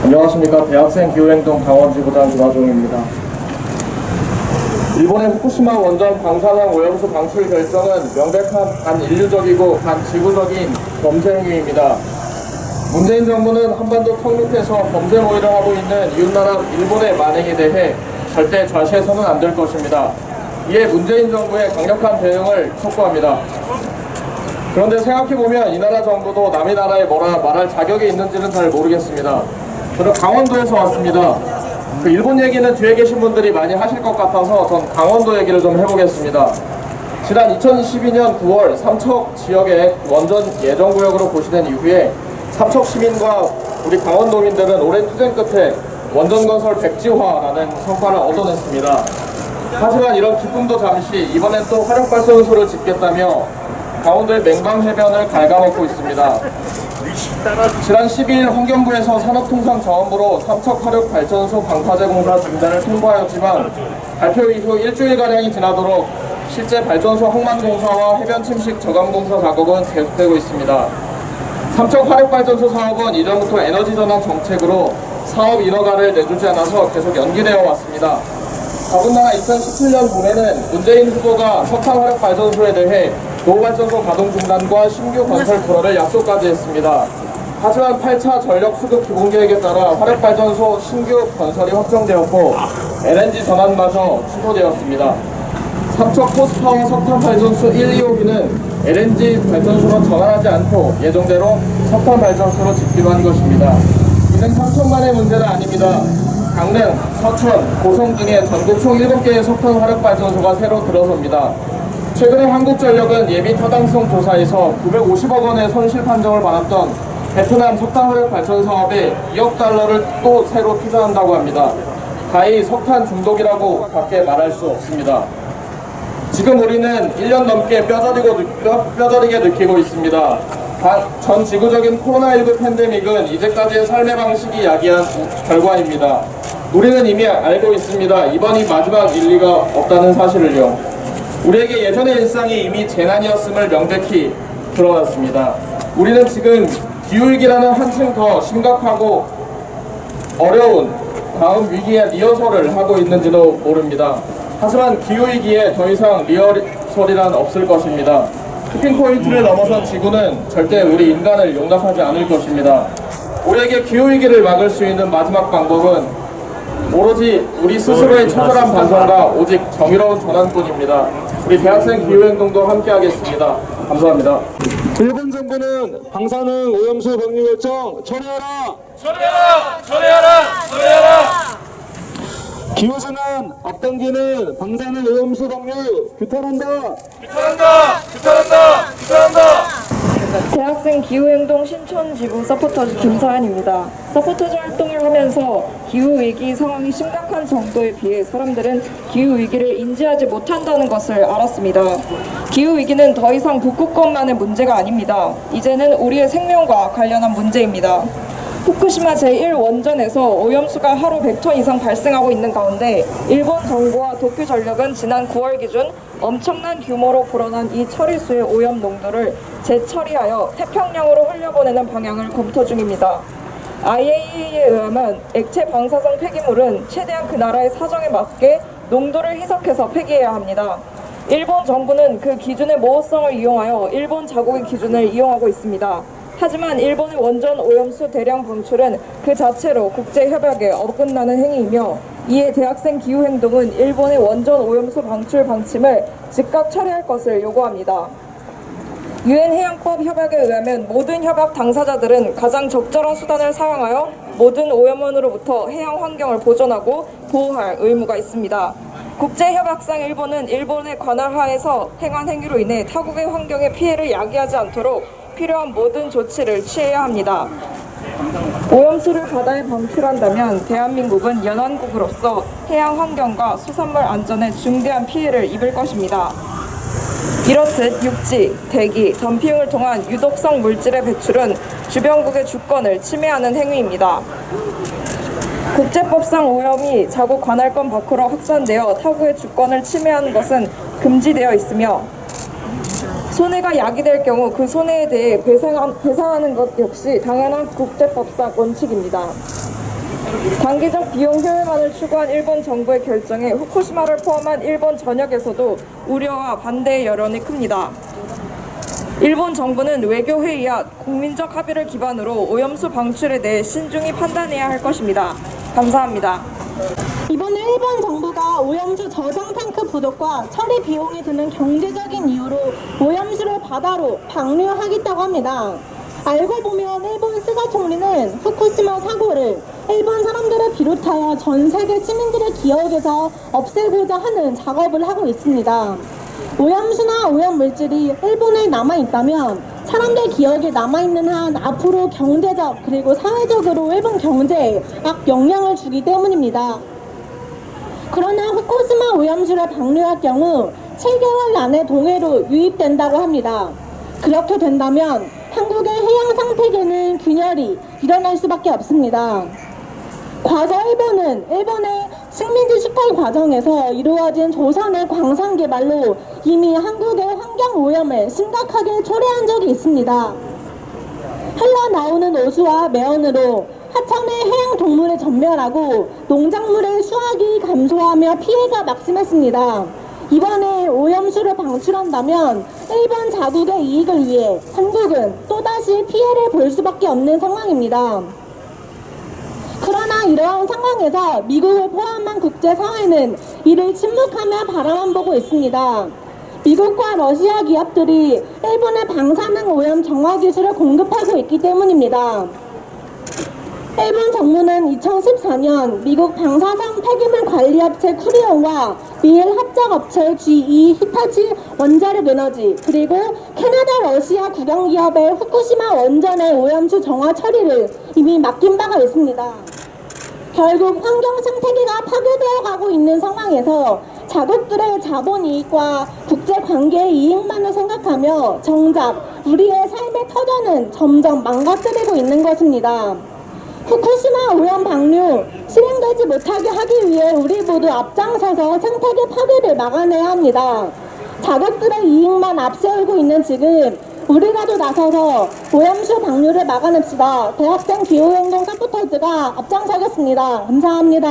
안녕하십니까. 대학생 기후행동 강원지부장 김하종입니다. 일본의 후쿠시마 원전 방사능 오염수 방출 결정은 명백한 반인류적이고 반지구적인 범죄 행위입니다. 문재인 정부는 한반도 턱 밑에서 범죄 모의를 하고 있는 이웃나라 일본의 만행에 대해 절대 좌시해서는 안 될 것입니다. 이에 문재인 정부의 강력한 대응을 촉구합니다. 그런데 생각해보면 이 나라 정부도 남의 나라에 뭐라 말할 자격이 있는지는 잘 모르겠습니다. 저는 강원도에서 왔습니다. 그 일본 얘기는 뒤에 계신 분들이 많이 하실 것 같아서 전 강원도 얘기를 좀 해보겠습니다. 지난 2012년 9월 삼척 지역의 원전 예정구역으로 고시된 이후에 삼척 시민과 우리 강원도민들은 오랜 투쟁 끝에 원전 건설 백지화라는 성과를 얻어냈습니다. 하지만 이런 기쁨도 잠시 이번엔 또 화력발전소를 짓겠다며 강원도의 맹방해변을 갉아먹고 있습니다. 지난 12일 환경부에서 산업통상자원부로 삼척 화력발전소 방파제 공사 중단을 통보하였지만 발표 이후 일주일가량이 지나도록 실제 발전소 항만 공사와 해변 침식 저감 공사 작업은 계속되고 있습니다. 삼척 화력발전소 사업은 이전부터 에너지 전환 정책으로 사업 인허가를 내주지 않아서 계속 연기되어 왔습니다. 더군다나 2017년 봄에는 문재인 후보가 석탄 화력발전소에 대해 노후발전소 가동 중단과 신규 건설 불허를 약속까지 했습니다. 하지만 8차 전력 수급 기본계획에 따라 화력발전소 신규 건설이 확정되었고 LNG 전환마저 취소되었습니다. 삼척 포스파워 석탄 발전소 1, 2호기는 LNG 발전소로 전환하지 않고 예정대로 석탄 발전소로 짓기로 한 것입니다. 이는 삼척만의 문제는 아닙니다. 강릉, 서천, 고성 등의 전국 총 7개의 석탄 화력발전소가 새로 들어섭니다. 최근에 한국전력은 예비 타당성 조사에서 950억 원의 손실 판정을 받았던 베트남 석탄 화력발전 사업에 2억 달러를 또 새로 투자한다고 합니다. 가히 석탄 중독이라고 밖에 말할 수 없습니다. 지금 우리는 1년 넘게 뼈저리게 느끼고 있습니다. 전 지구적인 코로나19 팬데믹은 이제까지의 삶의 방식이 야기한 결과입니다. 우리는 이미 알고 있습니다. 이번이 마지막 일리가 없다는 사실을요. 우리에게 예전의 일상이 이미 재난이었음을 명백히 드러났습니다. 우리는 지금 기후위기라는 한층 더 심각하고 어려운 다음 위기의 리허설을 하고 있는지도 모릅니다. 하지만 기후위기에 더 이상 리허설이란 없을 것입니다. 티핑포인트를 넘어선 지구는 절대 우리 인간을 용납하지 않을 것입니다. 우리에게 기후위기를 막을 수 있는 마지막 방법은 오로지 우리 스스로의 처절한 반성과 오직 정의로운 전환뿐입니다. 우리 대학생 기후행동도 함께하겠습니다. 감사합니다. 일본 정부는 방사능 오염수 방류 결정 철회하라! 철회하라! 철회하라! 철회하라! 기후진은 앞당기는 방사능 오염수 방류 규탄한다! 규탄한다! 규탄한다! 규탄한다! 대학생 기후행동 신촌지부 서포터즈 김서연입니다. 서포터즈 활동을 하면서 기후위기 상황이 심각한 정도에 비해 사람들은 기후위기를 인지하지 못한다는 것을 알았습니다. 기후위기는 더 이상 북극권만의 문제가 아닙니다. 이제는 우리의 생명과 관련한 문제입니다. 후쿠시마 제1원전에서 오염수가 하루 100톤 이상 발생하고 있는 가운데 일본 정부와 도쿄전력은 지난 9월 기준 엄청난 규모로 불어난 이 처리수의 오염 농도를 재처리하여 태평양으로 흘려보내는 방향을 검토 중입니다. IAEA에 의하면 액체 방사성 폐기물은 최대한 그 나라의 사정에 맞게 농도를 희석해서 폐기해야 합니다. 일본 정부는 그 기준의 모호성을 이용하여 일본 자국의 기준을 이용하고 있습니다. 하지만 일본의 원전 오염수 대량 방출은 그 자체로 국제협약에 어긋나는 행위이며 이에 대학생 기후행동은 일본의 원전 오염수 방출 방침을 즉각 철회할 것을 요구합니다. 유엔 해양법 협약에 의하면 모든 협약 당사자들은 가장 적절한 수단을 사용하여 모든 오염원으로부터 해양 환경을 보존하고 보호할 의무가 있습니다. 국제협약상 일본은 일본의 관할 하에서 행한 행위로 인해 타국의 환경에 피해를 야기하지 않도록 필요한 모든 조치를 취해야 합니다. 오염수를 바다에 방출한다면 대한민국은 연안국으로서 해양 환경과 수산물 안전에 중대한 피해를 입을 것입니다. 이렇듯 육지, 대기, 덤핑을 통한 유독성 물질의 배출은 주변국의 주권을 침해하는 행위입니다. 국제법상 오염이 자국 관할권 밖으로 확산되어 타국의 주권을 침해하는 것은 금지되어 있으며 손해가 야기될 경우 그 손해에 대해 배상하는 것 역시 당연한 국제법상 원칙입니다. 단기적 비용 효율만을 추구한 일본 정부의 결정에 후쿠시마를 포함한 일본 전역에서도 우려와 반대의 여론이 큽니다. 일본 정부는 외교회의와 국민적 합의를 기반으로 오염수 방출에 대해 신중히 판단해야 할 것입니다. 감사합니다. 이번에 일본 정부가 오염수 저장 탱크 부족과 처리 비용이 드는 경제적인 이유로 오염수를 바다로 방류하겠다고 합니다. 알고 보면 일본 스가 총리는 후쿠시마 사고를 일본 사람들을 비롯하여 전 세계 시민들의 기억에서 없애고자 하는 작업을 하고 있습니다. 오염수나 오염물질이 일본에 남아있다면 사람들 기억에 남아있는 한 앞으로 경제적 그리고 사회적으로 일본 경제에 악영향을 주기 때문입니다. 그러나 후쿠시마 오염수를 방류할 경우 7개월 안에 동해로 유입된다고 합니다. 그렇게 된다면 한국의 해양 생태계는 균열이 일어날 수밖에 없습니다. 과거 일본의 식민지 수탈 과정에서 이루어진 조선의 광산 개발로 이미 한국의 환경 오염을 심각하게 초래한 적이 있습니다. 흘러나오는 오수와 매연으로 하천의 해양 동물을 전멸하고 농작물의 수확이 감소하며 피해가 막심했습니다. 이번에 오염수를 방출한다면 일본 자국의 이익을 위해 한국은 또다시 피해를 볼 수밖에 없는 상황입니다. 그러나 이러한 상황에서 미국을 포함한 국제사회는 이를 침묵하며 바라만 보고 있습니다. 미국과 러시아 기업들이 일본의 방사능 오염 정화 기술을 공급하고 있기 때문입니다. 일본 정부는 2014년 미국 방사성 폐기물 관리업체 쿠리온과 미일 합작업체 GE 히타치 원자력 에너지 그리고 캐나다 러시아 국영기업의 후쿠시마 원전의 오염수 정화 처리를 이미 맡긴 바가 있습니다. 결국 환경 생태계가 파괴되어 가고 있는 상황에서 자국들의 자본 이익과 국제 관계의 이익만을 생각하며 정작 우리의 삶의 터전은 점점 망가뜨리고 있는 것입니다. 후쿠시마 오염 방류 실행되지 못하게 하기 위해 우리 모두 앞장서서 생태계 파괴를 막아내야 합니다. 자국들의 이익만 앞세우고 있는 지금 우리라도 나서서 오염수 방류를 막아냅시다. 대학생 기후행동 서포터즈가 앞장서겠습니다. 감사합니다.